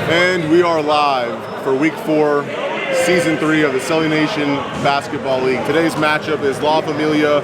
And we are live for Week 4, Season 3 of the Selly Nation Basketball League. Today's matchup is La Familia,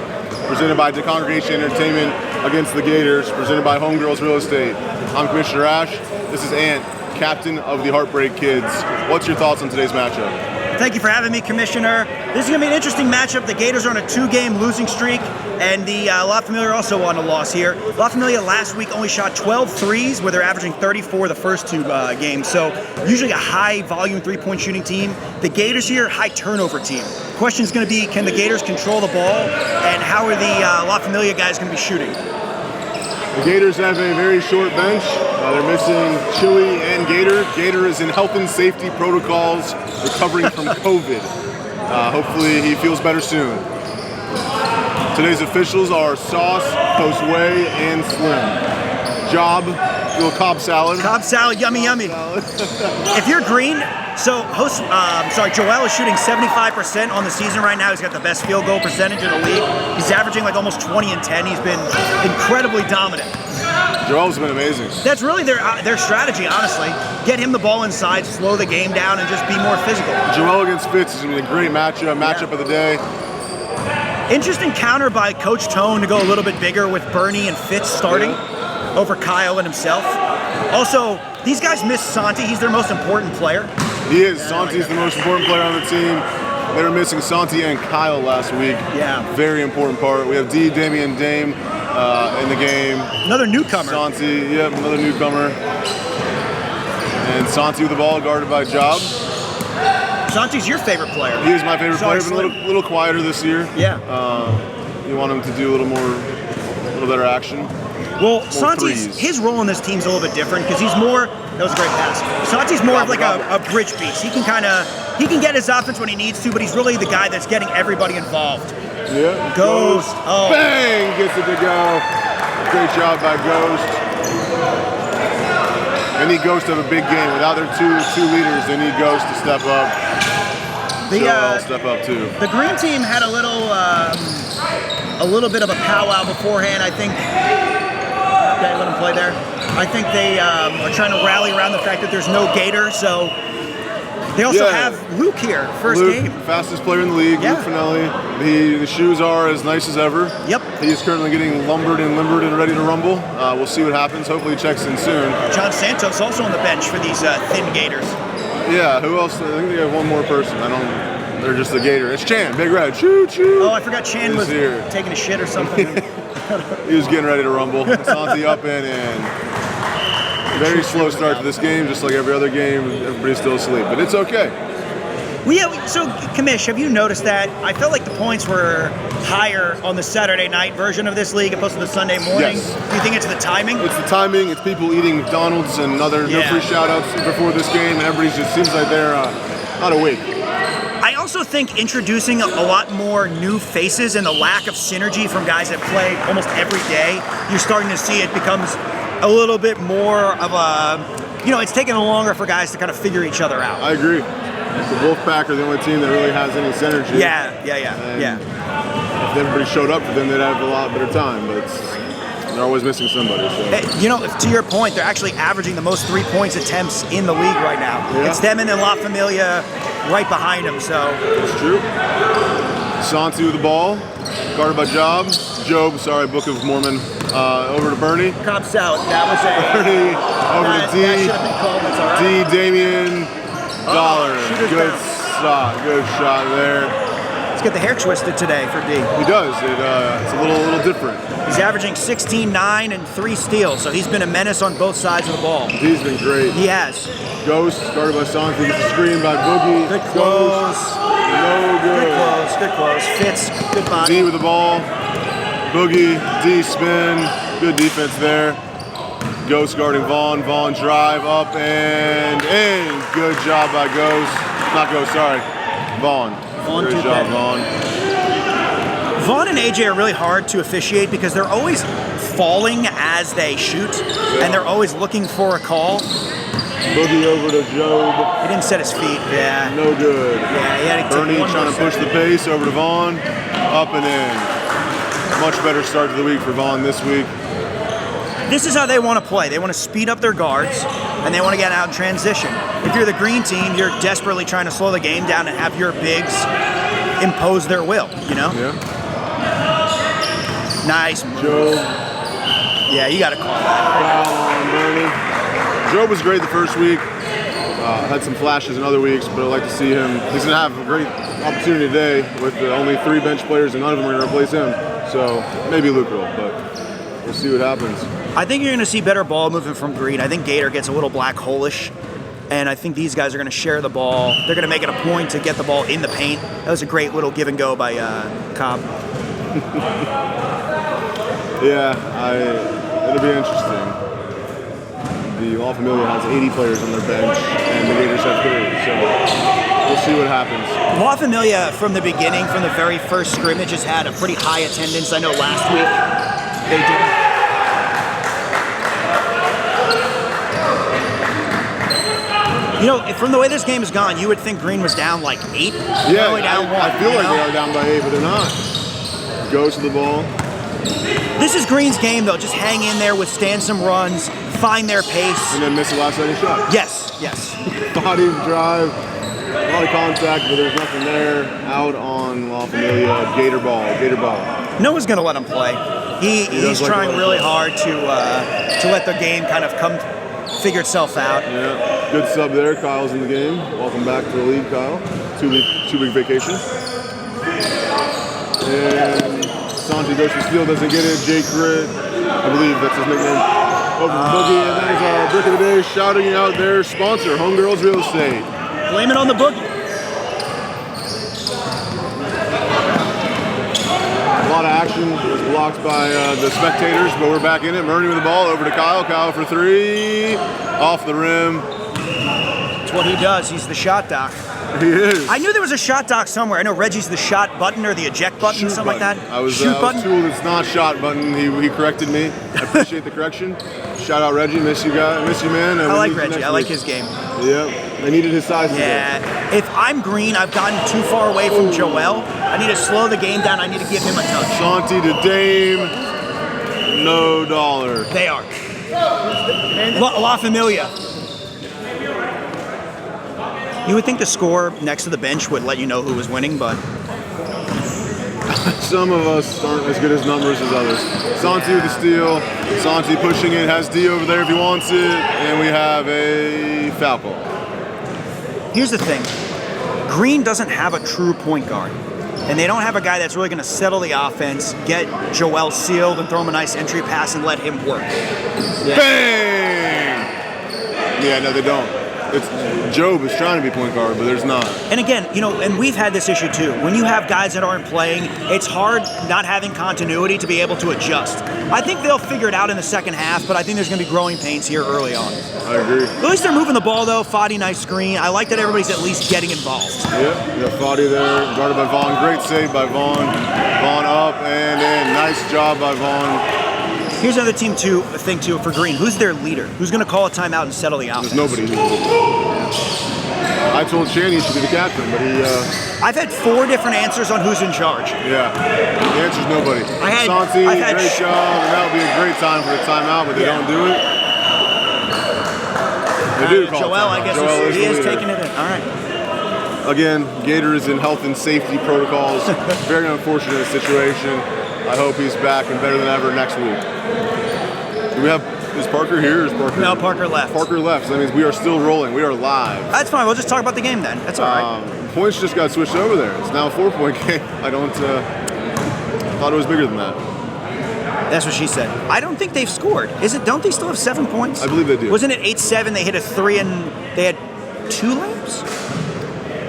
presented by Congregation Entertainment, against the Gators, presented by Homegirls Real Estate. I'm Commissioner Ash. This is Ant, captain of the Heartbreak Kids. What's your thoughts on today's matchup? Thank you for having me, Commissioner. This is going to be an interesting matchup. The Gators are on a 2-game losing streak, and the La Familia are also on a loss here. La Familia last week only shot 12 threes, where they're averaging 34 the first 2 games. So usually a high-volume three-point shooting team. The Gators here, high-turnover team. The question is going to be, can the Gators control the ball, and how are the La Familia guys going to be shooting? The Gators have a very short bench. They're missing Chili and Gator. Gator is in health and safety protocols, recovering from COVID. Hopefully he feels better soon. Today's officials are Sauce, Postway, and Slim. Job, little Cobb salad. Cobb salad, yummy, yummy. If you're green, Joel is shooting 75% on the season right now. He's got the best field goal percentage in the league. He's averaging like almost 20 and 10. He's been incredibly dominant. Joel's been amazing. That's really their strategy, honestly. Get him the ball inside, slow the game down, and just be more physical. Joel against Fitz is going to be a great matchup of the day. Interesting counter by Coach Tone to go a little bit bigger with Bernie and Fitz starting over Kyle and himself. Also, these guys miss Santi. He's their most important player. He is. Santi's the most important player on the team. They were missing Santi and Kyle last week. Yeah. Very important part. We have Damian Dame in the game. Another newcomer. Santi, another newcomer. And Santi with the ball, guarded by Job. Santi's your favorite player. He is my favorite player. Been a little quieter this year. Yeah. You want him to do a little better action. Well, Santi's his role in this team is a little bit different because he's more. That was a great pass. Santi's more of like a bridge piece. He can get his offense when he needs to, but he's really the guy that's getting everybody involved. Yeah. Ghost. Oh. Bang! Gets it to go. Great job by Ghost. They need Ghost to have a big game. Without their two leaders, they need Ghost to step up. I'll step up too. The green team had a little bit of a powwow beforehand. I think. Okay, let him play there. I think they are trying to rally around the fact that there's no Gator, so they also have Luke here, first game. Fastest player in the league, Luke Finelli. The shoes are as nice as ever. Yep. He's currently getting lumbered and ready to rumble. We'll see what happens. Hopefully he checks in soon. John Santos also on the bench for these thin Gators. Yeah, who else? I think they have one more person. They're just the Gator. It's Chan, Big Red. Choo choo. Oh, I forgot Chan was here, taking a shit or something. He was getting ready to rumble. Santi up and in. Very slow start to this game, just like every other game. Everybody's still asleep, but it's okay. So, Commish, have you noticed that? I felt like the points were higher on the Saturday night version of this league opposed to the Sunday morning. Yes. Do you think it's the timing? It's the timing. It's people eating McDonald's and no free shout-outs before this game, and everybody just seems like they're not awake. I also think introducing a lot more new faces and the lack of synergy from guys that play almost every day, you're starting to see it becomes a little bit more of a, it's taking longer for guys to kind of figure each other out. I agree. The Wolfpack are the only team that really has any synergy. Yeah. If everybody showed up for them, they'd have a lot better time, but they're always missing somebody. So. To your point, they're actually averaging the most 3-point attempts in the league right now. Yeah. It's them and then La Familia right behind them. So that's true. Santi with the ball, guarded by Job, Book of Mormon. Over to Bernie. Cobb salad. That was it. Bernie over to D. That should have been called. That's all right. D. Damian Dollar. Good shot there. Let's get the hair twisted today for D. He does. It's a little different. He's averaging 16, 9, and 3 steals, so he's been a menace on both sides of the ball. D's been great. He has. Ghost, guarded by Santi, gets a screen by Boogie. Good close. No good. Good close. Fitz, good body. D with the ball. Boogie, D spin. Good defense there. Ghost guarding Vaughn. Vaughn drive up and in. Good job by Ghost. Not Ghost, sorry. Vaughn. Good job, Vaughn. Vaughn and AJ are really hard to officiate because they're always falling as they shoot, and they're always looking for a call. Boogie over to Job. He didn't set his feet. Yeah. No good. Yeah, he had to Bernie trying to push the pace over to Vaughn. Up and in. Much better start to the week for Vaughn this week. This is how they want to play. They want to speed up their guards. and they want to get out in transition. If you're the green team, you're desperately trying to slow the game down and have your bigs impose their will, you know? Yeah. Nice move. Joe. Yeah, you got to call that. Foul on Bernie. Joe was great the first week. Had some flashes in other weeks, but I'd like to see him. He's going to have a great opportunity today with only 3 bench players, and none of them are going to replace him. So maybe Luke will, but we'll see what happens. I think you're going to see better ball movement from Green. I think Gator gets a little black hole-ish, and I think these guys are going to share the ball. They're going to make it a point to get the ball in the paint. That was a great little give and go by Cobb. Yeah, it'll be interesting. The La Familia has 80 players on their bench, and the Gators have 3, so we'll see what happens. La Familia, from the beginning, from the very first scrimmage, has had a pretty high attendance. I know last week they did. You know, from the way this game has gone, you would think Green was down like 8. Yeah, only down 1. I feel like they are down by 8, but they're not. Goes to the ball. This is Green's game, though. Just hang in there, withstand some runs, find their pace. And then miss the last second shot. Yes, yes. Body drive, a lot of contact, but there's nothing there. Out on La Familia, Gator ball. Noah's going to let him play. He's trying really hard to let the game kind of figure itself out. Yeah, good sub there. Kyle's in the game. Welcome back to the league, Kyle. 2-week vacation. And Santi goes to steal, doesn't get it. Jake Grit, I believe that's his nickname. Over the boogie, and that is our brick of the day, shouting out their sponsor, Homegirls Real Estate. Blame it on the boogie. A lot of action was blocked by the spectators, but we're back in it. Murney with the ball, over to Kyle. Kyle for 3, off the rim. That's what he does. He's the shot doc. He is. I knew there was a shot doc somewhere. I know Reggie's the shot button or the eject button, Shoot something button. like that. I was Shoot button? told it's not shot button. He corrected me. I appreciate the correction. Shout out Reggie. Miss you, man. I like Reggie. I like his game. Yeah. I needed his size today. Yeah. If I'm Green, I've gotten too far away from Joel. I need to slow the game down. I need to give him a touch. Santi to Dame. No dollar. They are. La Familia. You would think the score next to the bench would let you know who was winning, but some of us aren't as good as numbers as others. Santi with the steal. Santi pushing it, has D over there if he wants it, and we have a foul call. Here's the thing. Green doesn't have a true point guard, and they don't have a guy that's really going to settle the offense, get Joel sealed, and throw him a nice entry pass and let him work. Yeah. Bang! Yeah, no, they don't. Job is trying to be point guard, but there's not. And again, you know, and we've had this issue too. When you have guys that aren't playing, it's hard not having continuity to be able to adjust. I think they'll figure it out in the second half, but I think there's going to be growing pains here early on. I agree. At least they're moving the ball, though. Fadi, nice screen. I like that everybody's at least getting involved. Yeah, you got Fadi there, guarded by Vaughn. Great save by Vaughn. Vaughn up and in. Nice job by Vaughn. Here's another thing too for Green. Who's their leader? Who's going to call a timeout and settle the offense? There's nobody. I told Shane he should be the captain, but he... I've had 4 different answers on who's in charge. Yeah, the answer's nobody. Santi, great job, and that would be a great time for a timeout, but they don't do it. They do call Joel, timeout. I guess Joel he is the leader. taking it in. All right. Again, Gator is in health and safety protocols. Very unfortunate situation. I hope he's back and better than ever next week. Do we have... Is Parker here or is Parker? No, Parker left. Parker left, so that means we are still rolling. We are live. That's fine. We'll just talk about the game then. That's all right. Points just got switched over there. It's now a 4-point game. I thought it was bigger than that. That's what she said. I don't think they've scored. Don't they still have 7 points? I believe they do. Wasn't it 8-7? They hit a 3 and they had 2 layups?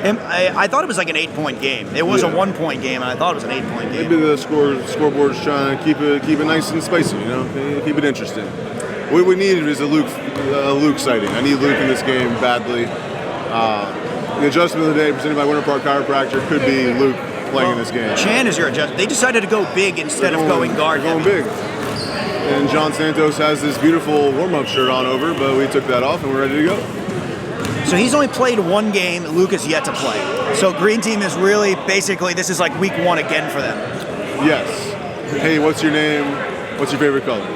And I thought it was like an 8-point game. It was a 1-point game, and I thought it was an 8-point game. Maybe the scoreboard's trying to keep it nice and spicy, you know, keep it interesting. What we need is a Luke sighting. I need Luke in this game badly. The adjustment of the day presented by Winter Park Chiropractor could be Luke playing in this game. Chan is your adjustment. They decided to go big instead of going guard. Going big. And John Santos has this beautiful warm-up shirt on over, but we took that off and we're ready to go. So he's only played 1 game. Luke is yet to play. So Green Team is really basically, this is like week 1 again for them. Yes. Hey, what's your name? What's your favorite color?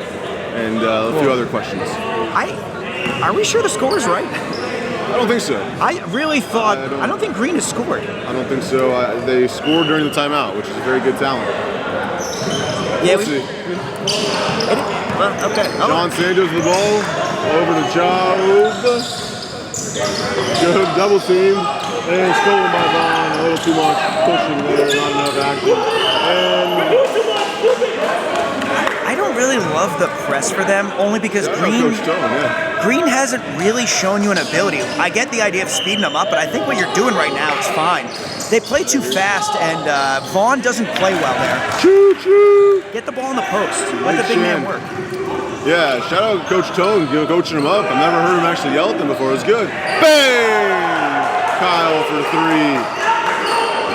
And a few other questions. Are we sure the score is right? I don't think so. I really thought. I don't think Green has scored. I don't think so. They scored during the timeout, which is a very good talent. Yeah, we'll see. Well, okay. John Santos with the ball. Over to Job. Job double team. And stolen by Vaughn. A little too much pushing there. Not enough action. And I don't really love the press for them, only because Green hasn't really shown you an ability. I get the idea of speeding them up, but I think what you're doing right now is fine. They play too fast, and Vaughn doesn't play well there. Choo-choo! Get the ball in the post. Let the big man work. Yeah, shout out Coach Tone, coaching him up. I've never heard him actually yell at them before. It was good. Bang! Kyle for 3.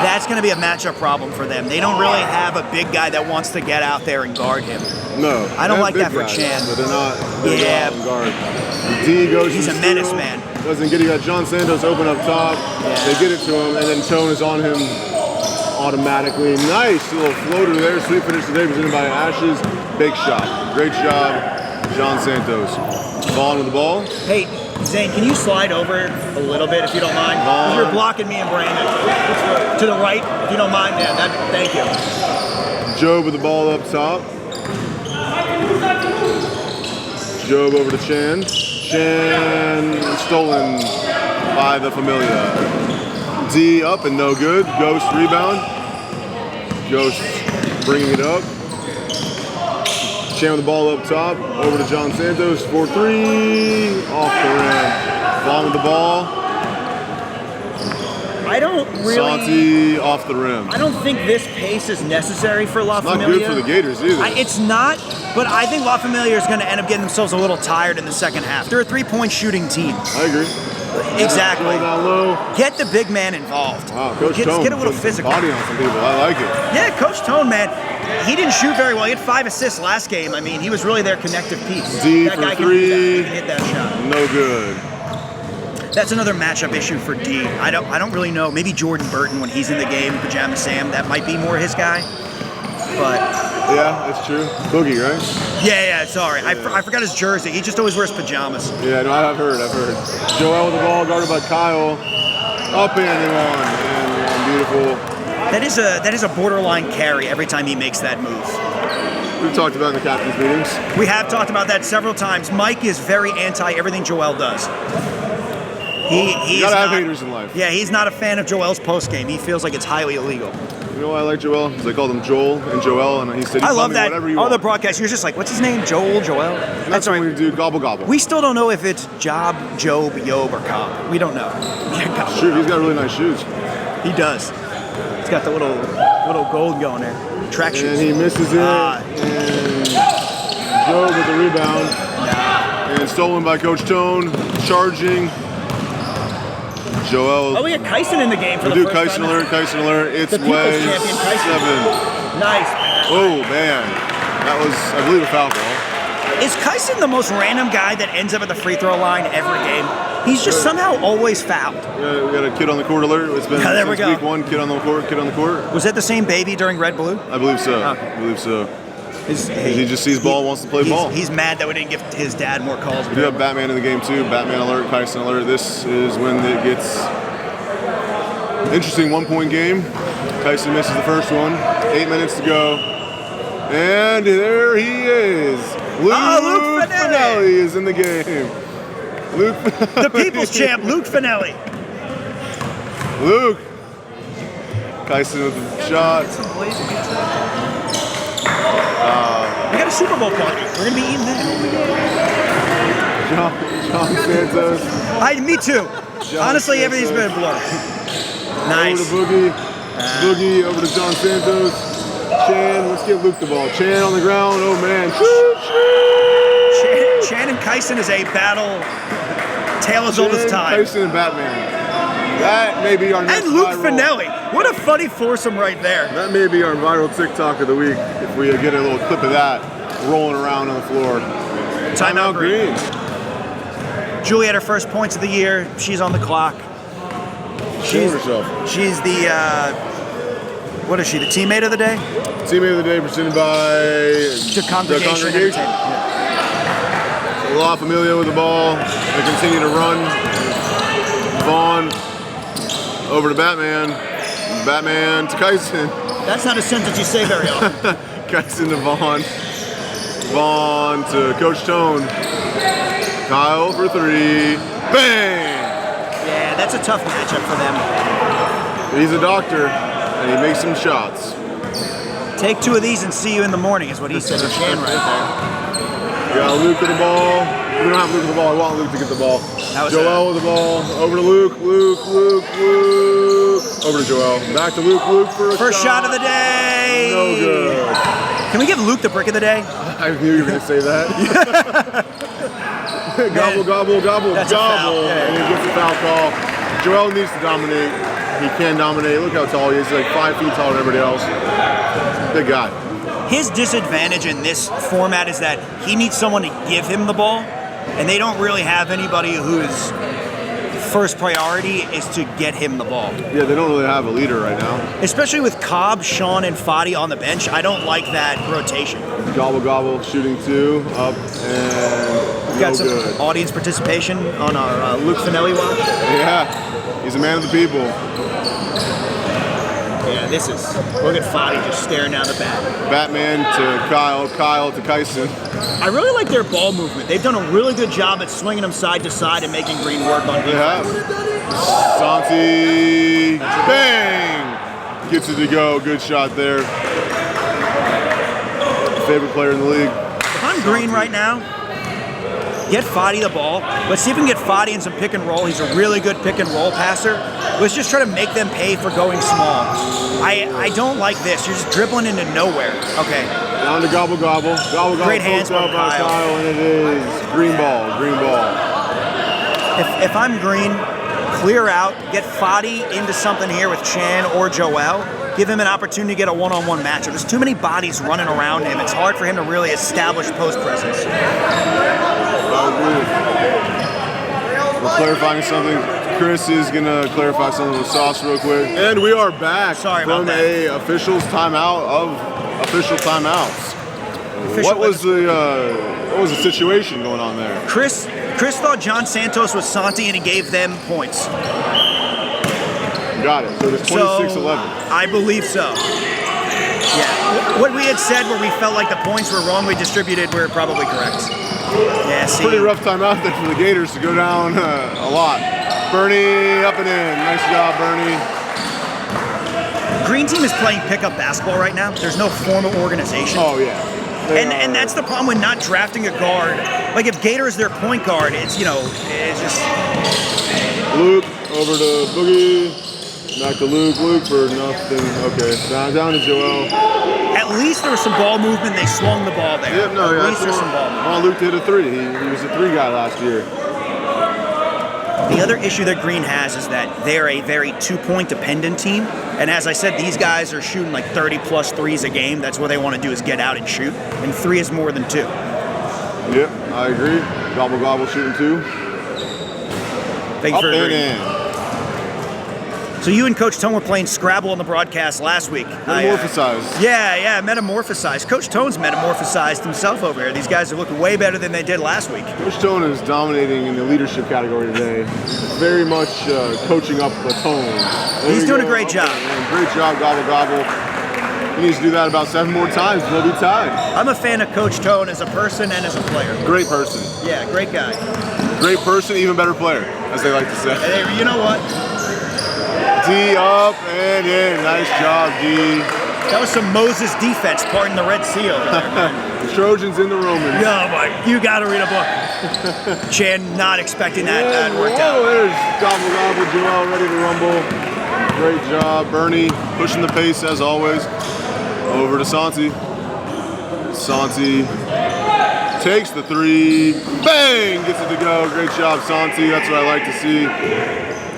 That's going to be a matchup problem for them. They don't really have a big guy that wants to get out there and guard him. No. I don't like that for Chan. But they're not on guard. D goes He's a menace, man. Doesn't get it. You got John Santos open up top. Yeah. They get it to him, and then Tone is on him automatically. Nice little floater there. Sweet finish today presented by Ashes. Big shot. Great job, John Santos. Vaughn with the ball. Hey, Zane, can you slide over a little bit if you don't mind? You're blocking me and Brandon. To the right, if you don't mind. Yeah, thank you. Job with the ball up top. Job over to Chan. Chan stolen by the Familia. D up and no good. Ghost rebound. Ghost bringing it up. Chan with the ball up top. Over to John Santos. 4-3. Off the rim. Vaughn with the ball. I don't really. Santi off the rim. I don't think this pace is necessary for La Familia. Not good for the Gators either. It's not, but I think La Familia is going to end up getting themselves a little tired in the second half. They're a three-point shooting team. I agree. Exactly. Down low. Get the big man involved. Wow, Coach Tone. Get a little physical. Body on some people. I like it. Yeah, Coach Tone, man. He didn't shoot very well. He had 5 assists last game. I mean, he was really their connective piece. D that for guy 3. Can hit that shot. No good. That's another matchup issue for D. I don't really know. Maybe Jordan Burton when he's in the game, Pajama Sam, that might be more his guy. But yeah, that's true. Boogie, right? Yeah. Sorry, I forgot his jersey. He just always wears pajamas. Yeah, no, I've heard. Joel with the ball, guarded by Kyle. Up and one, beautiful. That is a borderline carry every time he makes that move. We've talked about it in the captain's meetings. We have talked about that several times. Mike is very anti everything Joel does. You gotta have haters in life. Yeah, he's not a fan of Joel's post game. He feels like it's highly illegal. You know why I like Joel? Because they called him Joel and Joel, and he said, I love that. Whatever you Other want. broadcasts, you're just like, what's his name? Joel? That's what we do, gobble gobble. We still don't know if it's Job, Job, Yob, or Cobb. We don't know. Yeah, Shoot, he's got really nice shoes. He does. He's got the little gold going there. Track shoes. And he misses it. And Job with the rebound. And stolen by Coach Tone. Charging. Joel. Oh, we got Kyson in the game for the first Kyson time. Kyson alert. It's the way champion, 7. Nice. Oh, man. That was, I believe, a foul ball. Is Kyson the most random guy that ends up at the free throw line every game? He's just somehow always fouled. Yeah, we got a kid on the court alert. It's been there we go. week 1, kid on the court. Was that the same baby during Red Blue? I believe so. Okay. I believe so. He just sees ball, wants to play ball. He's mad that we didn't give his dad more calls. We do have Batman in the game too. Batman alert, Kyson alert. This is when it gets interesting 1-point game. Kyson misses the first one. 8 minutes to go. And there he is. Luke Finelli is in the game. Luke the people's champ, Luke Finelli. Luke. Kyson with the shot. We got a Super Bowl party. We're gonna be eating that. John Santos. Me too. Honestly, everything's been a blur. Nice. Over to Boogie. Over to John Santos. Chan, let's give Luke the ball. Chan on the ground. Oh man. Chan and Kyson is a battle. Tale as old as time. Kyson and Batman. That may be our next And Luke viral. Finelli. What a funny foursome right there. That may be our viral TikTok of the week if we get a little clip of that rolling around on the floor. Timeout Green. Julie had her first points of the year. She's on the clock. She's the, what is she, the teammate of the day? Teammate of the day presented by The Congregation. Yeah. La Familia with the ball. They continue to run. Vaughn over to Batman. Batman to Kyson. That's not a sentence you say very often. Kyson to Vaughn. Vaughn to Coach Tone. Kyle for 3. Bang! Yeah, that's a tough matchup for them. He's a doctor, and he makes some shots. Take 2 of these and see you in the morning is what he said to Chan right there. We got Luke with the ball. We don't have Luke with the ball. I want Luke to get the ball. Joel with the ball. Over to Luke. Luke. Over to Joel. Back to Luke. Luke for a First shot of the day. No good. Can we give Luke the brick of the day? I knew you were going to say that. Gobble, gobble, gobble, That's a foul. gobble. Yeah. And he gets a foul call. Joel needs to dominate. He can dominate. Look how tall he is. He's like 5 feet taller than everybody else. Big guy. His disadvantage in this format is that he needs someone to give him the ball, and they don't really have anybody whose first priority is to get him the ball. Yeah, they don't really have a leader right now. Especially with Cobb, Sean, and Fadi on the bench, I don't like that rotation. Gobble, gobble, shooting 2, up, and We've got no some good. audience participation on our Luke Finelli watch. Yeah, he's a man of the people. Yeah, this is, look at Fadi just staring down the bat. Batman to Kyle, Kyle to Kyson. I really like their ball movement. They've done a really good job at swinging them side to side and making Green work on defense. They have. Santi, bang! Gets it to go, good shot there. Favorite player in the league. If I'm Green right now, get Fadi the ball. Let's see if we can get Fadi in some pick and roll. He's a really good pick and roll passer. Let's just try to make them pay for going small. I don't like this. You're just dribbling into nowhere. Okay. Down to gobble, gobble. Gobble, gobble. Great hands Up from by Kyle. Kyle, and it is green ball, green ball. If I'm Green, clear out, get Fadi into something here with Chan or Joel. Give him an opportunity to get a one-on-one matchup. There's too many bodies running around him. It's hard for him to really establish post presence. We're clarifying something. Chris is gonna clarify something with Sauce real quick. And we are back from a officials timeout of official timeouts. What was the situation going on there? Chris thought John Santos was Santi and he gave them points. Got it. So it's 26-11. I believe so. Yeah. What we had said where we felt like the points were wrongly distributed, we're probably correct. Yeah, see. Pretty rough time out there for the Gators to go down a lot. Bernie up and in. Nice job, Bernie. Green team is playing pickup basketball right now. There's no formal organization. Oh, yeah. And that's the problem with not drafting a guard. Like if Gator is their point guard, it's, you know, it's just... Luke over to Boogie. Back to Luke. Luke for nothing. Okay. Down to Joel. At least there was some ball movement. They swung the ball there. Yep, no, At least there's some ball movement. Well, Luke hit a 3. He was a 3 guy last year. The other issue that Green has is that they're a very 2-point dependent team. And as I said, these guys are shooting like 30-plus threes a game. That's what they want to do is get out and shoot. And 3 is more than 2. Yep, I agree. Gobble, gobble, shooting 2. Thanks for agreeing. In. So you and Coach Tone were playing Scrabble on the broadcast last week. Metamorphosized. Yeah, metamorphosized. Coach Tone's metamorphosized himself over here. These guys are looking way better than they did last week. Coach Tone is dominating in the leadership category today. Very much coaching up the tone. He's doing a great job. Man. Great job, gobble, gobble. He needs to do that about 7 more times. They'll be tied. I'm a fan of Coach Tone as a person and as a player. Great person. Yeah, great guy. Great person, even better player, as they like to say. Hey, you know what? D up and in. Nice job, D. That was some Moses defense parting the Red Sea over there. The Trojans in the Romans. Oh my, you gotta read a book. Chan not expecting that. That worked out. There's gobble, gobble, Joel ready to rumble. Great job. Bernie pushing the pace as always. Over to Santi. Santi takes the 3. Bang! Gets it to go. Great job, Santi. That's what I like to see.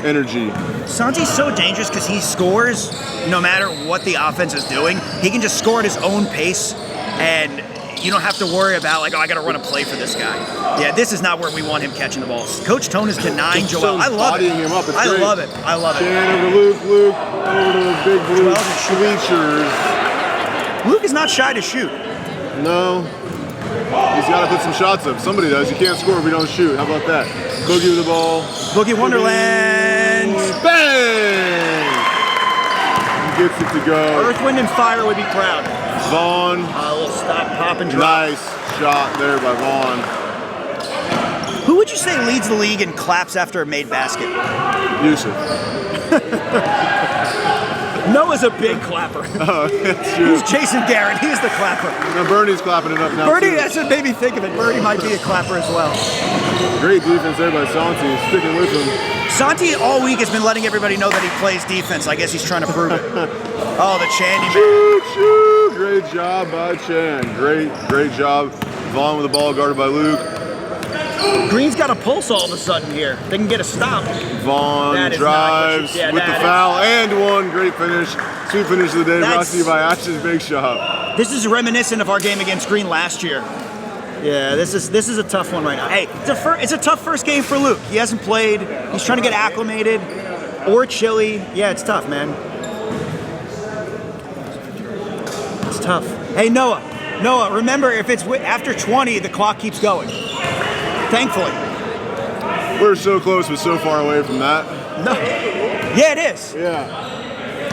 Energy. Santi's so dangerous because he scores no matter what the offense is doing. He can just score at his own pace, and you don't have to worry about, like, oh, I got to run a play for this guy. Yeah, this is not where we want him catching the balls. Coach Tone is denying Joel. I love it. Him up. I love it. I love it. Chan over to Luke. Luke over to the big blue bleachers. Luke is not shy to shoot. No. He's got to put some shots up. Somebody does. You can't score if we don't shoot. How about that? Boogie with the ball. Boogie Wonderland. Bang! He gets it to go. Earth, Wind, and Fire would be proud. Vaughn. A little stop, pop, and drop. Nice shot there by Vaughn. Who would you say leads the league in claps after a made basket? Yusuf. Noah's a big clapper. Oh, that's true. He's Jason Garrett. He's the clapper. Now Bernie's clapping it up now. Bernie, too. that's what made me think of it. Bernie might be a clapper as well. Great defense there by Santi, sticking with him. Santi all week has been letting everybody know that he plays defense. I guess he's trying to prove it. Oh, the Chandy man. Shoot, shoot. Great job by Chan. Great job. Vaughn with the ball guarded by Luke. Green's got a pulse all of a sudden here. They can get a stop. Vaughn drives with the foul and one. Great finish. Sweet finish of the day brought to you by Ash's Big Shop. This is reminiscent of our game against Green last year. Yeah, this is a tough one right now. Hey, it's a tough first game for Luke. He hasn't played. He's trying to get acclimated. Or chilly. Yeah, it's tough, man. It's tough. Hey, Noah, remember, if it's after 20, the clock keeps going. Thankfully. We're so close, but so far away from that. No. Yeah, it is. Yeah.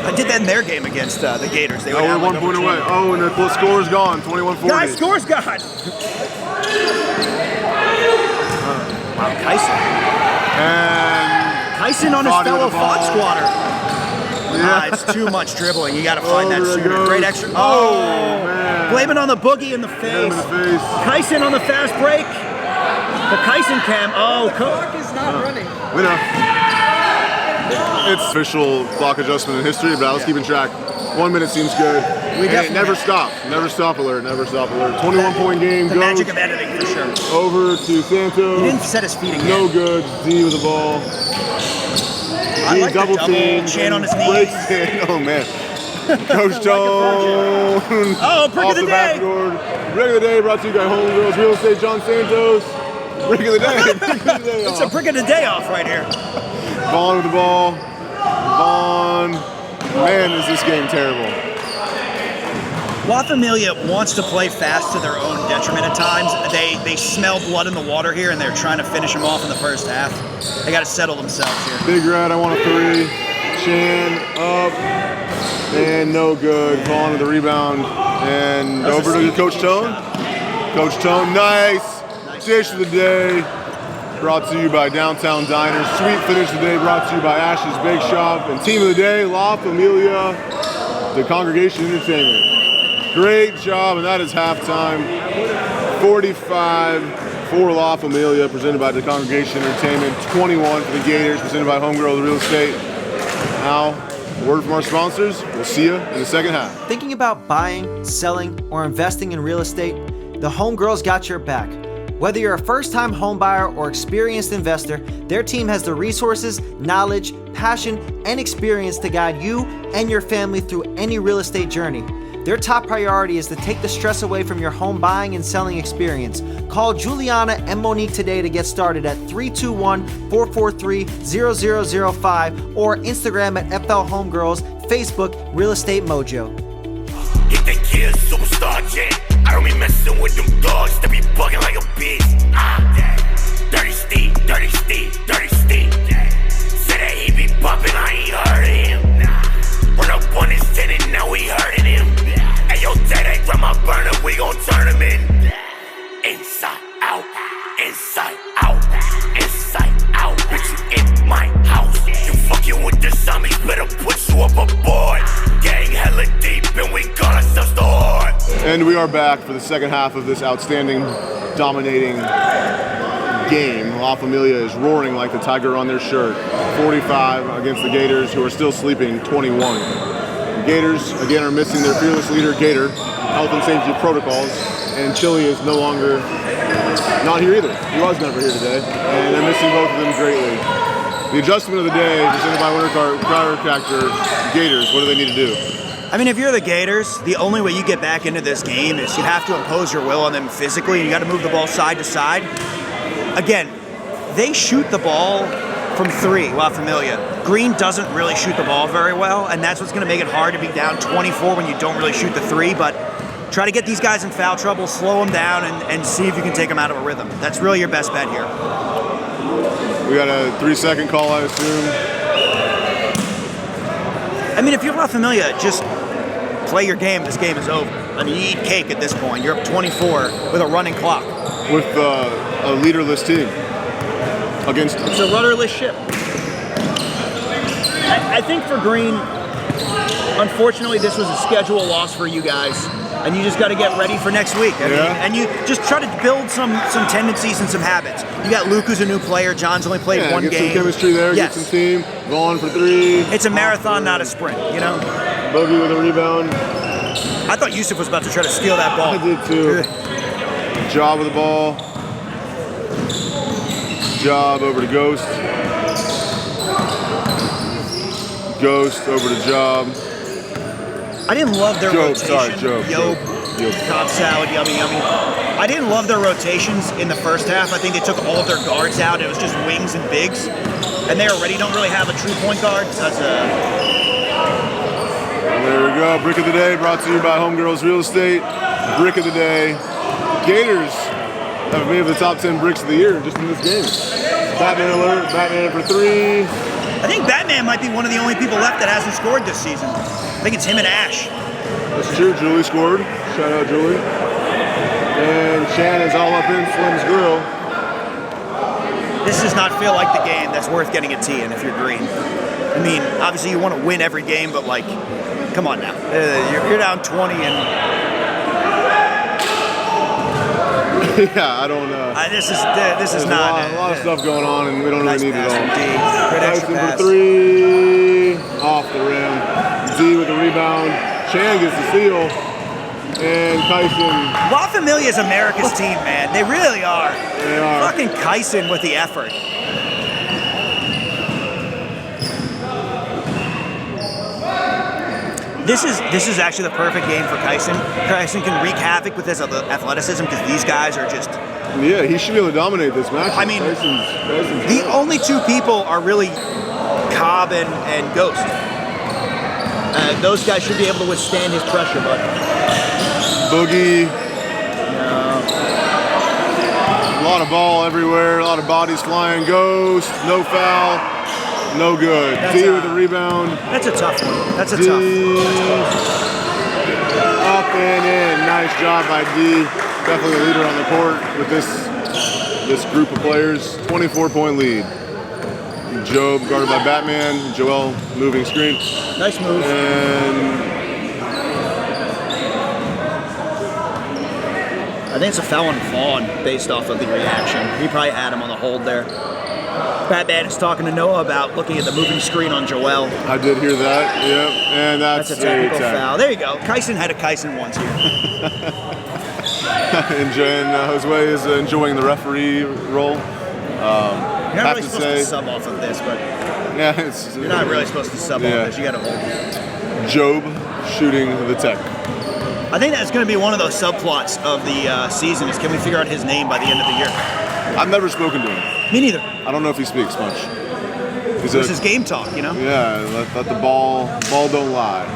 I did that in their game against the Gators. They were we're 1 point away. Oh, and the score's gone. 21-40. Guys, score's gone. Wow, Kyson. And Kyson on his fellow Fox squatter. Yeah. It's too much dribbling. You got to find that sooner. Goes. Great extra. Oh, man. Blame it on the boogie in the face. Kyson on the fast break. The Kyson cam. Oh, the clock is not running. We know. It's official clock adjustment in history, but I was keeping track. 1 minute seems good. Never stop. Never stop alert. Never stop alert. 21-point game. The magic of editing for sure. Over to Santos. He didn't set his feet again. No good. D with the ball. I like double the team. Chan on his knees. Breaks in. Oh man. Coach Tone. Oh, brick of the day. Brick of the day brought to you by Homegirls Real Estate. John Santos. Brick of the day. It's a brick of the day off right here. Vaughn with the ball. Vaughn. Man, is this game terrible. La Familia wants to play fast to their own detriment at times. They smell blood in the water here, and they're trying to finish them off in the first half. They got to settle themselves here. Big Red, I want a three. Chan up. And no good. Vaughn with the rebound. And over to Coach Tone. Coach Tone, nice. Dish of the day. Brought to you by Downtown Diners. Sweet finish of the day brought to you by Ash's Bake Shop. And team of the day, La Familia, the Congregation Entertainment. Great job, and that is halftime. 45 for La Familia, presented by the Congregation Entertainment. 21 for the Gators, presented by Homegirls Real Estate. Now, a word from our sponsors. We'll see you in the second half. Thinking about buying, selling, or investing in real estate? The Homegirls got your back. Whether you're a first-time homebuyer or experienced investor, their team has the resources, knowledge, passion, and experience to guide you and your family through any real estate journey. Their top priority is to take the stress away from your home buying and selling experience. Call Juliana and Monique today to get started at 321-443-0005 or Instagram at FL Homegirls, Facebook Real Estate Mojo. Hit that kid, superstar jet. I don't be messing with them dogs that be bugging like a bitch. Dirty Steve, Dirty Steve, Dirty Steve. Said that he be bumping, I ain't heard of him. Run up on his tenant, now we hurting him. Hey yo, Daddy, grab my burner, we gon' turn him in. Inside out, inside out, inside out. Bitch, you in my house. You fucking with the zombies, better put you up a board. Gang hella deep and we got ourselves the horde. And we are back for the second half of this outstanding, dominating game. La Familia is roaring like the tiger on their shirt. 45 against the Gators, who are still sleeping, 21. The Gators, again, are missing their fearless leader, Gator, health and safety protocols, and Chili is no longer not here either. He was never here today, and they're missing both of them greatly. The adjustment of the day, presented by Winter Chiropractor, Gators, what do they need to do? I mean, if you're the Gators, the only way you get back into this game is you have to impose your will on them physically, and you got to move the ball side to side. Again, they shoot the ball from three, La Familia. Green doesn't really shoot the ball very well, and that's what's going to make it hard to be down 24 when you don't really shoot the three, but Try to get these guys in foul trouble, slow them down, and see if you can take them out of a rhythm. That's really your best bet here. We got a 3-second call, I assume. I mean, if you're La Familia, just play your game. This game is over. I mean, you eat cake at this point. You're up 24 with a running clock. With a leaderless team. Against It's a rudderless ship. I think for Green, unfortunately, this was a schedule loss for you guys. And you just got to get ready for next week. I mean, and you just try to build some tendencies and some habits. You got Luke, who's a new player. John's only played one get game. Some chemistry there, yes. Get some team. Go on for 3. It's a marathon, not a sprint, you know? Bogey with a rebound. I thought Yusuf was about to try to steal that ball. I did too. Job with the ball. Job over to Ghost. Ghost over to Job. I didn't love their rotation. Job. Cobb salad, yummy, yummy. I didn't love their rotations in the first half. I think they took all of their guards out. It was just wings and bigs. And they already don't really have a true point guard. So that's There we go. Brick of the day brought to you by Homegirls Real Estate. Brick of the day. Gators have made the top 10 bricks of the year just in this game. Batman alert. Batman for 3. I think Batman might be one of the only people left that hasn't scored this season. I think it's him and Ash. That's true. Julie scored. Shout out Julie. And Chan is all up in Slim's grill. This does not feel like the game that's worth getting a T in if you're Green. I mean, obviously you want to win every game, but like, come on now. You're down 20 and... Yeah, I don't know. This is There's not... a lot of stuff going on, and we don't nice really need it pass all. from D. Great extra Tyson pass. for 3. Off the rim. D with the rebound. Chan gets the steal. And Kyson. La Familia is America's team, man. They really are. They are. Fucking Kyson with the effort. This is actually the perfect game for Kyson. Kyson can wreak havoc with his athleticism because these guys are just... Yeah, he should be able to dominate this match. I mean, Tyson's the only two people are really Cobb and Ghost. Those guys should be able to withstand his pressure, but... Boogie. A lot of ball everywhere, a lot of bodies flying. Ghost, no foul, no good. D with the rebound. That's a tough one. That's a D. tough. Up and in. Nice job by D. Definitely the leader on the court with this group of players. 24-point lead. Job guarded by Batman. Joel moving screen. Nice move. And I think it's a foul on Vaughn based off of the reaction. He probably had him on the hold there. Batman is talking to Noah about looking at the moving screen on Joel. I did hear that, yep. And that's a technical tech. foul. There you go. Kyson had a Kyson once here. and Josue is enjoying the referee role. You're not really supposed to sub off of this, but yeah, you're not really supposed to sub off this. You got to hold. Job shooting the tech. I think that's going to be one of those subplots of the season is can we figure out his name by the end of the year? I've never spoken to him. Me neither. I don't know if he speaks much. This is game talk, you know? Yeah, let the ball don't lie.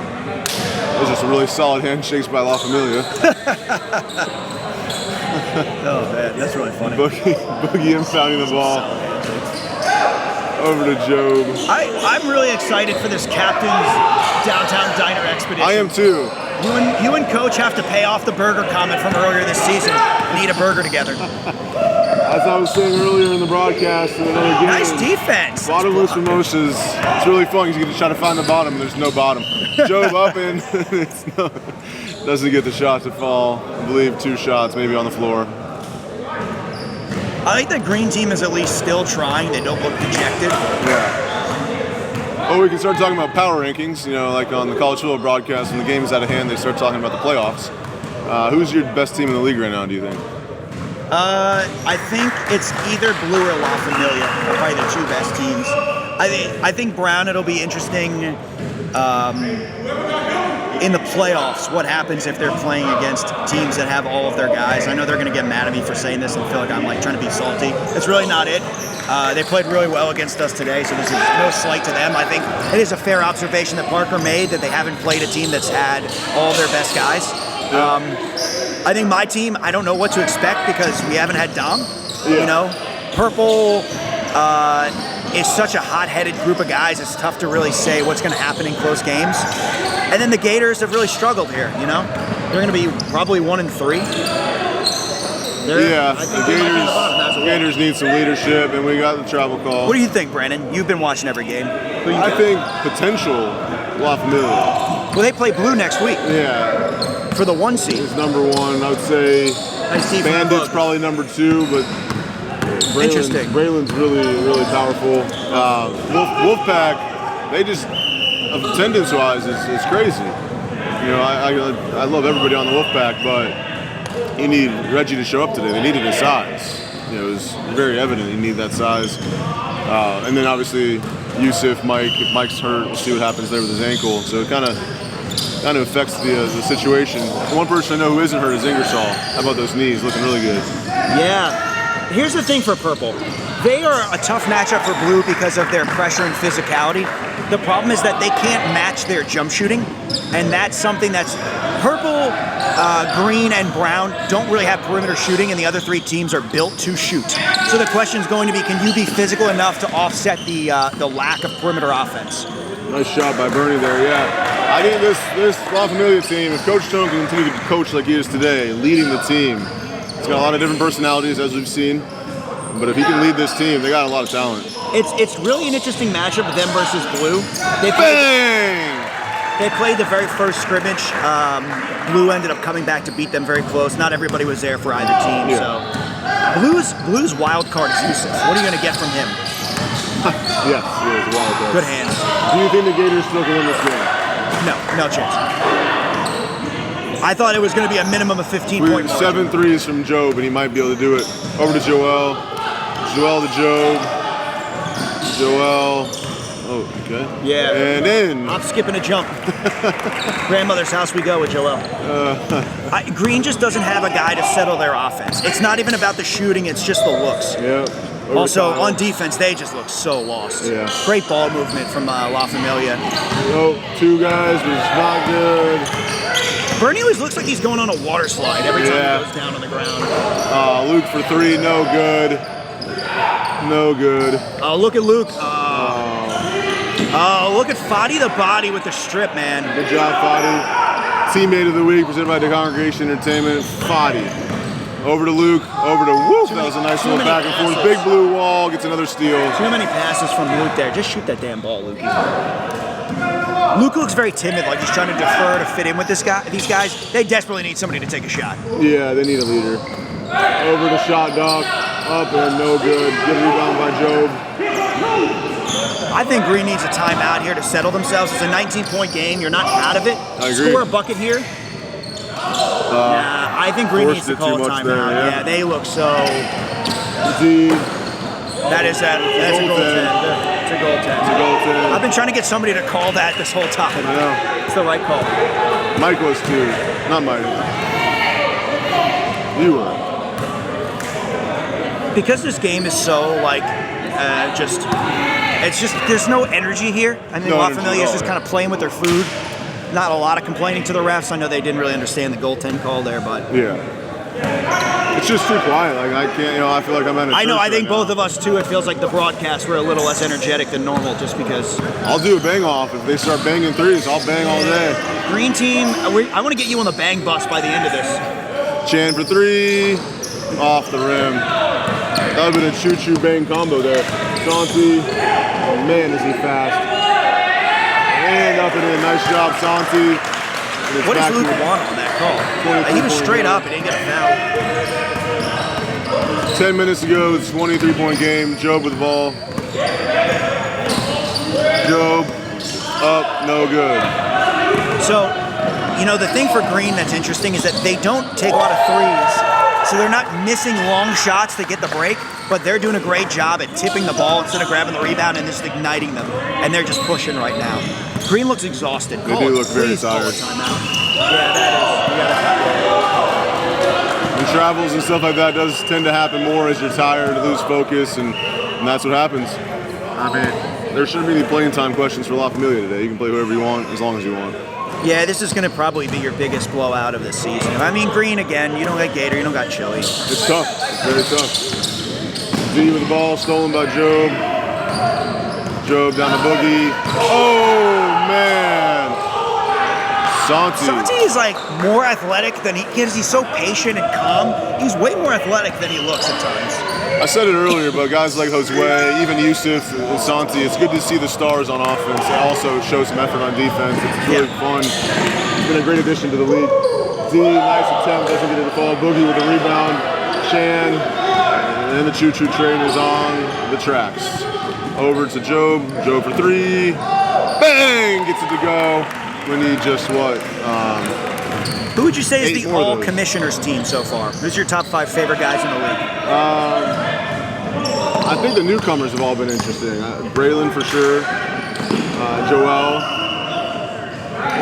Those are some really solid handshakes by La Familia. Oh man, that's really funny. Boogie impounding the ball. Over to Job. I'm really excited for this captain's downtown diner expedition. I am too. You and Coach have to pay off the burger comment from earlier this season and eat a burger together. As I was saying earlier in the broadcast in another game. Nice defense. Bottomless mimosas. It's really fun because you get to try to find the bottom and there's no bottom. Job up and doesn't get the shot to fall. I believe 2 shots maybe on the floor. I think the green team is at least still trying. They don't look dejected. Yeah. Oh, we can start talking about power rankings. You know, like on the college football broadcast, when the game is out of hand, they start talking about the playoffs. Who's your best team in the league right now, do you think? I think it's either Blue or La Familia are probably the 2 best teams. I think Brown, it'll be interesting in the playoffs what happens if they're playing against teams that have all of their guys. I know they're going to get mad at me for saying this and feel like I'm like trying to be salty. It's really not it. They played really well against us today, so this is no slight to them. I think it is a fair observation that Parker made that they haven't played a team that's had all their best guys. I think my team, I don't know what to expect because we haven't had Dom. Yeah. You know, Purple is such a hot-headed group of guys. It's tough to really say what's going to happen in close games. And then the Gators have really struggled here. You know, they're going to be probably 1-3. Yeah, the Gators need some leadership, and we got the travel call. What do you think, Brandon? You've been watching every game. I think potential La Familia. Well, they play Blue next week. Yeah. For the 1 seed. It's number 1. I would say Bandits probably number 2, but Interesting. Braylon's really, really powerful. Wolfpack, they just, attendance-wise, it's crazy. You know, I love everybody on the Wolfpack, but you need Reggie to show up today. They needed his size. You know, it was very evident you need that size. And then obviously Yusuf, Mike. If Mike's hurt, we'll see what happens there with his ankle. So it kind of affects the situation. The one person I know who isn't hurt is Ingersoll. How about those knees? Looking really good. Yeah. Here's the thing for Purple. They are a tough matchup for Blue because of their pressure and physicality. The problem is that they can't match their jump shooting, and that's something that's Purple, Green, and Brown don't really have perimeter shooting, and the other 3 teams are built to shoot. So the question is going to be, can you be physical enough to offset the lack of perimeter offense? Nice shot by Bernie there, yeah. I think this La Familia team, if Coach Stone can continue to coach like he is today, leading the team, he's got a lot of different personalities, as we've seen. But if he can lead this team, they got a lot of talent. It's really an interesting matchup with them versus Blue. They played the very first scrimmage. Blue ended up coming back to beat them very close. Not everybody was there for either team. Yeah. So Blue's wild card is Yusuf. What are you going to get from him? Yes, he is a wild card. Good hands. Do you think the Gators still can win this game? No chance. I thought it was going to be a minimum of 15-point margin. 7 threes from Job, and he might be able to do it. Over to Joel. Joel to Job. Joel. Oh, okay. Yeah. And then. I'm skipping a jump. Grandmother's house we go with Joel. Green just doesn't have a guy to settle their offense. It's not even about the shooting, it's just the looks. Yeah. Also, on defense, they just look so lost. Yeah. Great ball movement from La Familia. Oh, 2 guys was not good. Bernie always looks like he's going on a water slide every time he goes down on the ground. Luke for 3, no good. No good. Look at Luke. Look at Fadi the Body with the strip, man. Good job, Fadi. Teammate of the week presented by the Congregation Entertainment, Fadi. Over to Luke, over to Whoop. That was a nice little back and forth. Big blue wall, gets another steal. Too many passes from Luke there. Just shoot that damn ball, Luke. Luke looks very timid, like he's trying to defer to fit in with these guys. They desperately need somebody to take a shot. Yeah, they need a leader. Over the shot dock, up and no good. Good rebound by Job. I think Green needs a timeout here to settle themselves. It's a 19-point game. You're not out of it. I agree. Score a bucket here. I think Green needs to call a timeout. Yeah, they look so. That's a goaltend. It's a goaltend. I've been trying to get somebody to call that this whole time. I know. It's the right call. Mike was too. Not Mike. You were. Because this game is so there's no energy here. I think La Familia is just kind of playing with their food. Not a lot of complaining to the refs. I know they didn't really understand the goaltend call there, but it's just too quiet. Like I can't, I feel like I'm at a I know. I think right both of us too. It feels like the broadcasts were a little less energetic than normal, just because. I'll do a bang off if they start banging threes. I'll bang all day. Green team, I want to get you on the bang bus by the end of this. Chan for 3, off the rim. That would have been a choo-choo bang combo there. Santi, man, is he fast. And up and in, nice job, Santi. What does Luke want on that call? He was straight up and didn't get a foul. 10 minutes ago, it's a 23-point game. Job with the ball. Job, up, no good. So, the thing for Green that's interesting is that they don't take a lot of threes. So they're not missing long shots to get the break, but they're doing a great job at tipping the ball instead of grabbing the rebound and just igniting them. And they're just pushing right now. Green looks exhausted. They do look very tired. Yeah, that is. And travels and stuff like that does tend to happen more as you're tired, lose focus, and that's what happens. I mean, there shouldn't be any playing time questions for La Familia today. You can play whoever you want, as long as you want. Yeah, this is going to probably be your biggest blowout of the season. I mean, Green again. You don't got Gator. You don't got Chili. It's tough. It's very tough. D with the ball, stolen by Job. Job down to Boogie. Oh, man. Santi is like more athletic than because he's so patient and calm. He's way more athletic than he looks at times. I said it earlier, but guys like Josue, even Yusuf and Santi, it's good to see the stars on offense. It also shows some effort on defense. It's really fun. It's been a great addition to the league. D, nice attempt, doesn't get it to fall. Boogie with the rebound. Chan, and the choo-choo train is on the tracks. Over to Job. Job for three. Bang! Gets it to go. We need just what? Who would you say is the more of those. all-commissioners team so far? Who's your top 5 favorite guys in the league? I think the newcomers have all been interesting. Braylon for sure. Joel.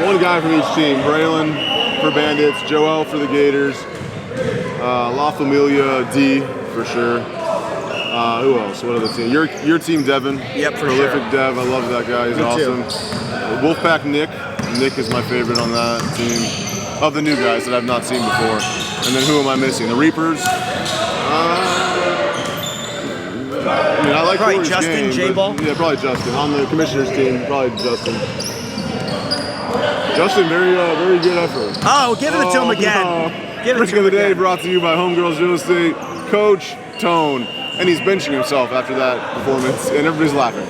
One guy from each team. Braylon for Bandits. Joel for the Gators. La Familia D for sure. Who else? What other team? Your team, Devin. Yep, for Prolific sure. Dev. I love that guy. He's Me awesome. too. Wolfpack Nick. Nick is my favorite on that team. Of the new guys that I've not seen before. And then who am I missing? The Reapers. I mean, I like Probably Corey's Justin, game, J-Ball? but- Yeah, probably Justin. On the commissioner's team, probably Justin. Justin, very good effort. Oh, give it to him again. No. Give it Trick to of him the day again. brought to you by Homegirls Real Estate, Coach Tone. And he's benching himself after that performance, and everybody's laughing.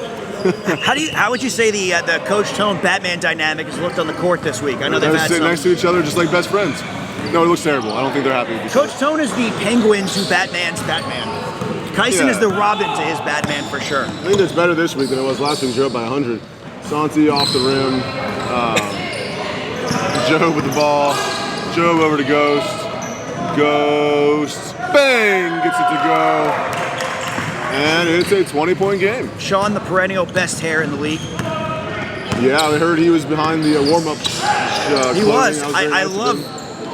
How would you say the Coach Tone Batman dynamic has looked on the court this week? I know they've They're had sitting some. next to each other just like best friends. No, it looks terrible. I don't think they're happy with each other. Coach Tone is the Penguins who Batman's Batman. Kyson Yeah. is the Robin to his Batman for sure. I think that's better this week than it was last week. Joe up by 100. Santi off the rim. Joe with the ball. Joe over to Ghost. Ghost. Bang! Gets it to go. And it's a 20-point game. Sean, the perennial best hair in the league. Yeah, I heard he was behind the warm-up. He was. very I nice of love. him.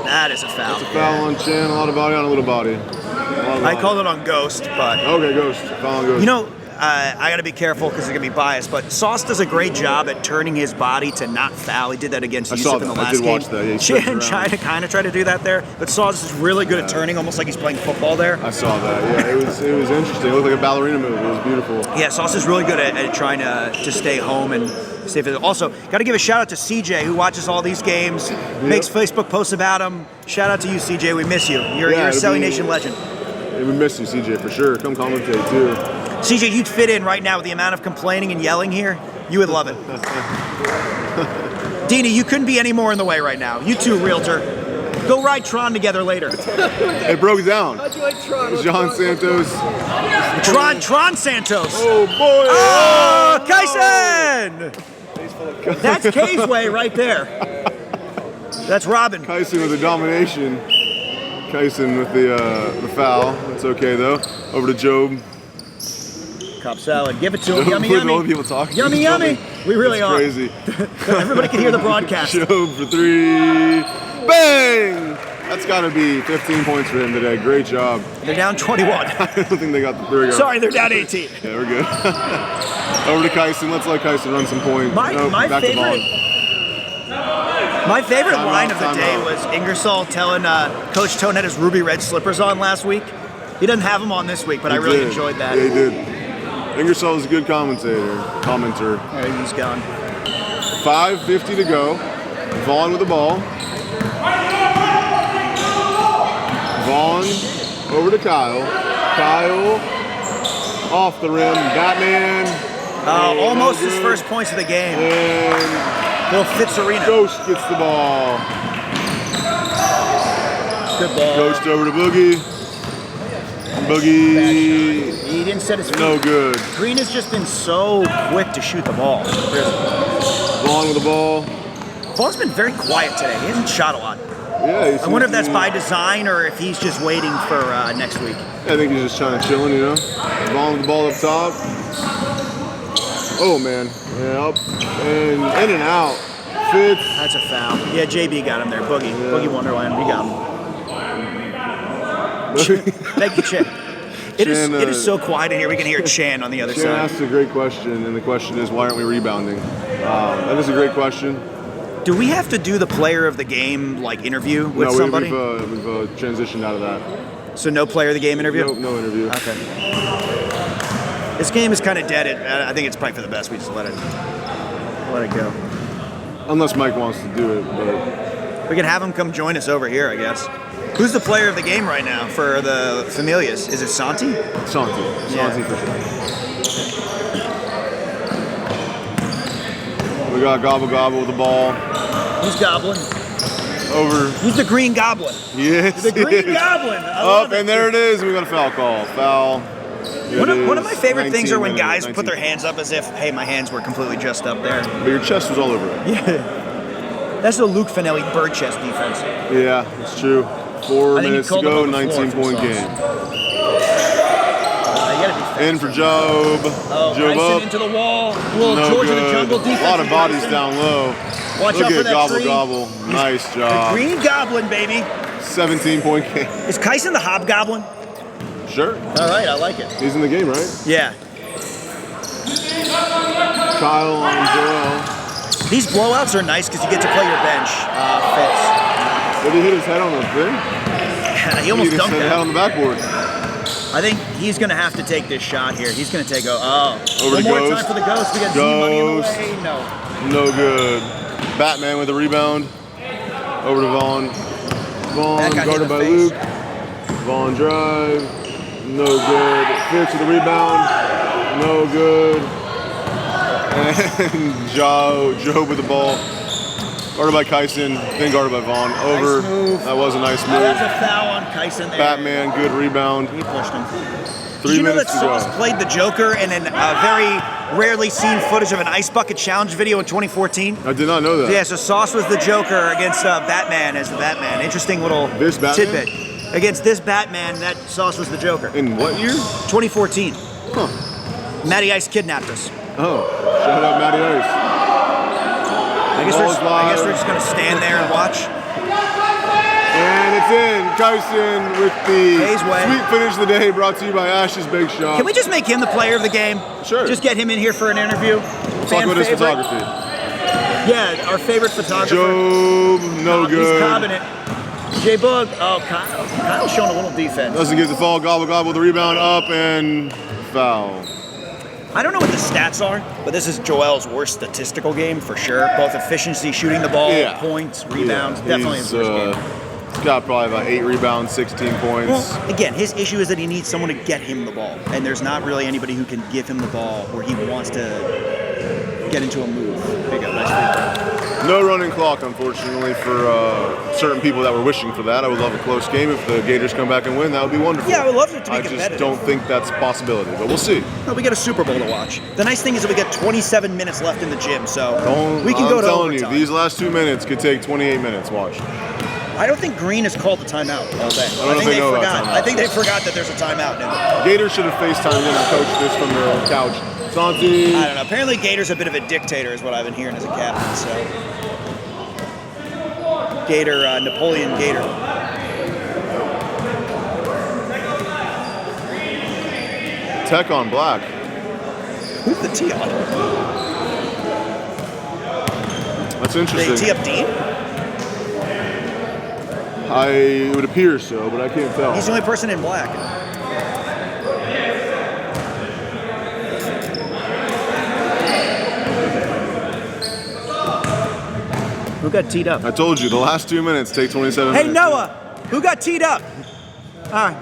That is a foul. It's a foul on Chan, a lot of body on a little body. I called it on Ghost, but Okay, Ghost. Foul on Ghost. you know, I got to be careful because they're gonna be biased. But Sauce does a great job at turning his body to not foul. He did that against I Yusuf saw in the that. I last did game. watch that. Yeah, he switched Chan around. kind of tried to do that there, but Sauce is really good at turning, almost like he's playing football there. I saw that. Yeah, it was interesting. It looked like a ballerina move. It was beautiful. Yeah, Sauce is really good at trying to stay home and stay fit. Also, got to give a shout out to CJ who watches all these games, makes Facebook posts about them. Shout out to you, CJ. We miss you. You're a it'll Selling be- Nation legend. We miss you, CJ, for sure. Come commentate, too. CJ, you'd fit in right now with the amount of complaining and yelling here. You would love it. Dini, you couldn't be any more in the way right now. You too, realtor. Go ride Tron together later. It broke down. How'd you like Tron? John Santos. Tron Santos. Oh, boy. Oh, Kyson! That's Kay's way right there. That's Robin. Kyson with the domination. Kyson with the foul. It's okay, though. Over to Job. Cobb salad. Give it to him. Yummy, All the yummy. people talking. Yummy, It's yummy. funny. We really It's are. crazy. Everybody can hear the broadcast. Job for three. Bang! That's got to be 15 points for him today. Great job. They're down 21. I don't think they got the three. Sorry, they're down 18. Yeah, we're good. Over to Kyson. Let's let Kyson run some point. My back to favorite Vaughn. My favorite Time line out, of the time day out. was Ingersoll telling Coach Tone had his ruby red slippers on last week. He doesn't have them on this week, but I really did. enjoyed that. Yeah, he did. Ingersoll is a good commenter. There, he's gone. 5:50 to go. Vaughn with the ball. Vaughn over to Kyle. Kyle off the rim. Batman. Almost no his good. first points of the game. And Little Fitz Arena. Ghost gets the ball. Good ball. Ghost over to Boogie. Boogie. He didn't set his feet. No good. Green has just been so quick to shoot the ball. Vaughn with the ball. Vaughn's been very quiet today. He hasn't shot a lot. Yeah, I wonder if that's by design or if he's just waiting for next week. I think he's just trying to chillin', you know. Vaughn with the ball up top. Oh man, yeah, up and in and out. Fitz. That's a foul. Yeah, JB got him there. Boogie. Boogie Wonderland. We got him. Thank you, Chan. It is so quiet in here. We can hear Chan on the other Chan side. asked a great question, and the question is, why aren't we rebounding? That is a great question. Do we have to do the player of the game like interview with somebody? No, we've transitioned out of that. So no player of the game interview? No interview. Okay. This game is kind of dead. I think it's probably for the best. We just let it go. Unless Mike wants to do it, but We can have him come join us over here, I guess. Who's the player of the game right now for the Familias? Is it Santi? Santi for sure. We got Gobble Gobble with the ball. Who's Goblin? Over. Who's the Green Goblin? Yes. The Green Goblin. I love And there it is. We got a foul call. Foul. One of my favorite things are when 19 guys minutes, put their hands up as if, hey, my hands were completely just up there. But your chest was all over it. Yeah. That's the Luke Finelli bird chest defense. Yeah, it's true. 4 I think he minutes to called him go, on the floor 19-point for game. You gotta be fast. In for Job. Oh, Job Tyson up. into the wall. Little No George of the good. Jungle defense. A lot of bodies down low. Watch Look out for at that Gobble tree. Gobble. Nice The job. Green Goblin, baby. 17-point game. Is Kyson the Hobgoblin? Sure. All right, I like it. He's in the game, right? Yeah. Kyle on Joel. These blowouts are nice because you get to play your bench. Fitz. Did he hit his head on the thing? He almost hit his dunked head that. on the backboard. I think he's going to have to take this shot here. He's going to take Over one to more Ghost. time for the Ghost. We got Z-Money in the Ghost. way. No. No good. Batman with a rebound. Over to Vaughn. Vaughn That got hit in guarded the by face. Luke. Vaughn drive. No good. Fitz with the rebound. No good. And Joe with the ball. Guarded by Kyson. Then guarded by Vaughn. Over. Nice move. That was a nice Oh, that's move. a foul on Kyson there. Batman, good rebound. He pushed him. 3 Did you know that minutes to go. Sauce played the Joker in a very rarely seen footage of an Ice Bucket Challenge video in 2014? I did not know that. Yeah, so Sauce was the Joker against Batman as the Batman. Interesting little This Batman? tidbit. Against this Batman, that Sauce was the Joker. In what year? 2014. Huh. Matty Ice kidnapped us. Oh, shout out Matty Ice. I guess Ball's live. we're just going to stand there and watch. And it's in. Kyson with the Hayes way. sweet finish of the day, brought to you by Ash's Big Shop. Can we just make him the player of the game? Sure. Just get him in here for an interview. talk about his photography? Yeah, our favorite photographer. Job, no He's good. cobbing it. J Bug. Oh, Kyle. Kyle's showing a little defense. Doesn't get the fall. Gobble Gobble with the rebound up and foul. I don't know what the stats are, but this is Joel's worst statistical game for sure. Both efficiency, shooting the ball, Yeah. points, rebounds. Yeah, Definitely his worst game. He's got probably about 8 rebounds, 16 points. Well, again, his issue is that he needs someone to get him the ball, and there's not really anybody who can give him the ball where he wants to get into a move. There you go, nice free throw. No running clock, unfortunately, for certain people that were wishing for that. I would love a close game. If the Gators come back and win, that would be wonderful. Yeah, I would love it to be I just competitive. don't think that's a possibility, but we'll see. No, we got a Super Bowl to watch. The nice thing is that we got 27 minutes left in the gym, so we can I'm go to telling overtime. you, these last 2 minutes could take 28 minutes. Watch. I don't think Green has called the timeout all day. know if they know about forgot. timeout. I think they forgot that there's a timeout now. Gators should have FaceTimed in and coached this from the couch. Santi. I don't know. Apparently, Gator's a bit of a dictator, is what I've been hearing as a captain. So, Gator, Napoleon Gator. Tech on black. Who's the tee on? That's They interesting. tee up Dean? It would appear so, but I can't tell. He's the only person in black. Who got teed up? I told you, the last 2 minutes take 27 Hey, minutes. Noah! Who got teed up? All right.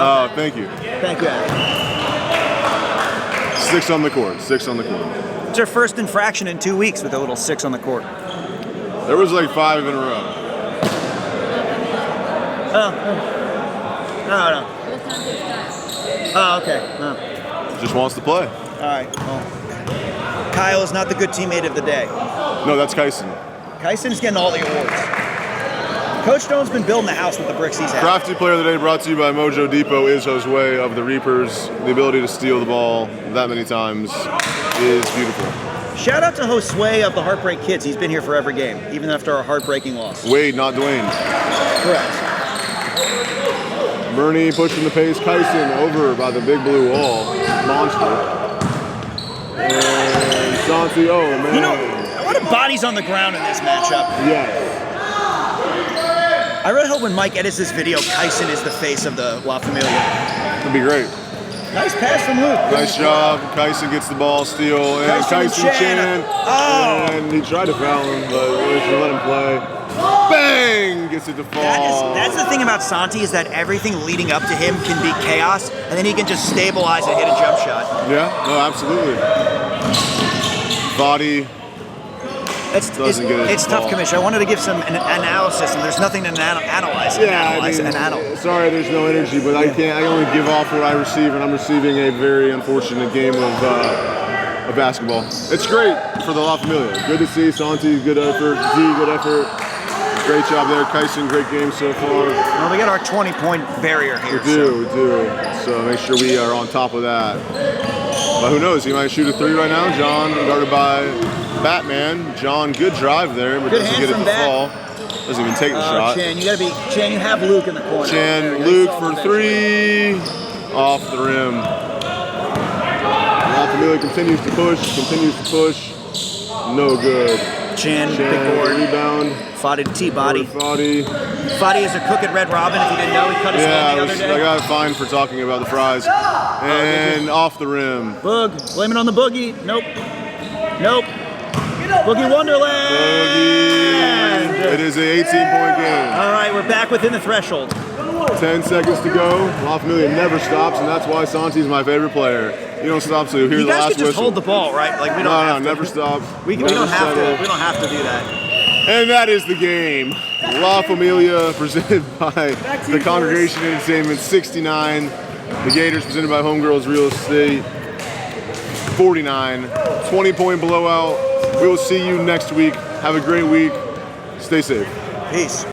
Oh, thank you. Thank you. 6 on the court. 6 on the court. It's our first infraction in 2 weeks with a little 6 on the court. There was like 5 in a row. No. Oh, okay. No. Just wants to play. All right. Well, Kyle is not the good teammate of the day. No, that's Kyson. Kyson's getting all the awards. Coach Stone's been building the house with the bricks he's had. Crafty Player of the Day brought to you by Mojo Depot is Josue of the Reapers. The ability to steal the ball that many times is beautiful. Shout out to Josue of the Heartbreak Kids. He's been here for every game, even after our heartbreaking loss. Wade, not Dwayne. Correct. Bernie pushing the pace. Kyson over by the big blue wall. Monster. And Santi, oh man. You know, a lot of bodies on the ground in this matchup. Yes. I really hope when Mike edits this video, Kyson is the face of the La Familia. That'd be great. Nice pass from Luke. Nice job. Kyson gets the ball, steal, and Kyson Chan. Oh. And he tried to foul him, but we should let him play. Bang! Gets it to fall. That's the thing about Santi is that everything leading up to him can be chaos, and then he can just stabilize and hit a jump shot. Yeah, no, absolutely. Body. It's tough, Commissioner. I wanted to give some analysis, and there's nothing to analyze. Sorry, there's no energy, but I only give off what I receive, and I'm receiving a very unfortunate game of basketball. It's great for the La Familia. Good to see Santi, good effort. D, good effort. Great job there, Kyson. Great game so far. Well, we got our 20-point barrier here. We do. So make sure we are on top of that. But who knows? He might shoot a 3 right now. John guarded by Batman. John, good drive there, but good doesn't get it to fall. Doesn't even take the shot. Chan, you have Luke in the corner. Chan, Luke for 3, off the rim. La Familia continues to push. No good. Chan big board. Rebound. Fadi to T-body. Fadi is a cook at Red Robin. If you didn't know, he cut his hand the other day. I got fined for talking about the fries. And off the rim. Boog, blame it on the boogie. Nope. Boogie Wonderland. Boogie. It is a 18-point game. All right, we're back within the threshold. 10 seconds to go. La Familia never stops, and that's why Santi's my favorite player. You don't stop till you hear the last whistle. You guys can just hold the ball, right? Like we don't have to. Never stop. We don't have to. We don't have to do that. And that is the game. La Familia presented by the Congregation Entertainment 69. The Gators presented by Homegirls Real Estate 49. 20-point blowout. We will see you next week. Have a great week. Stay safe. Peace.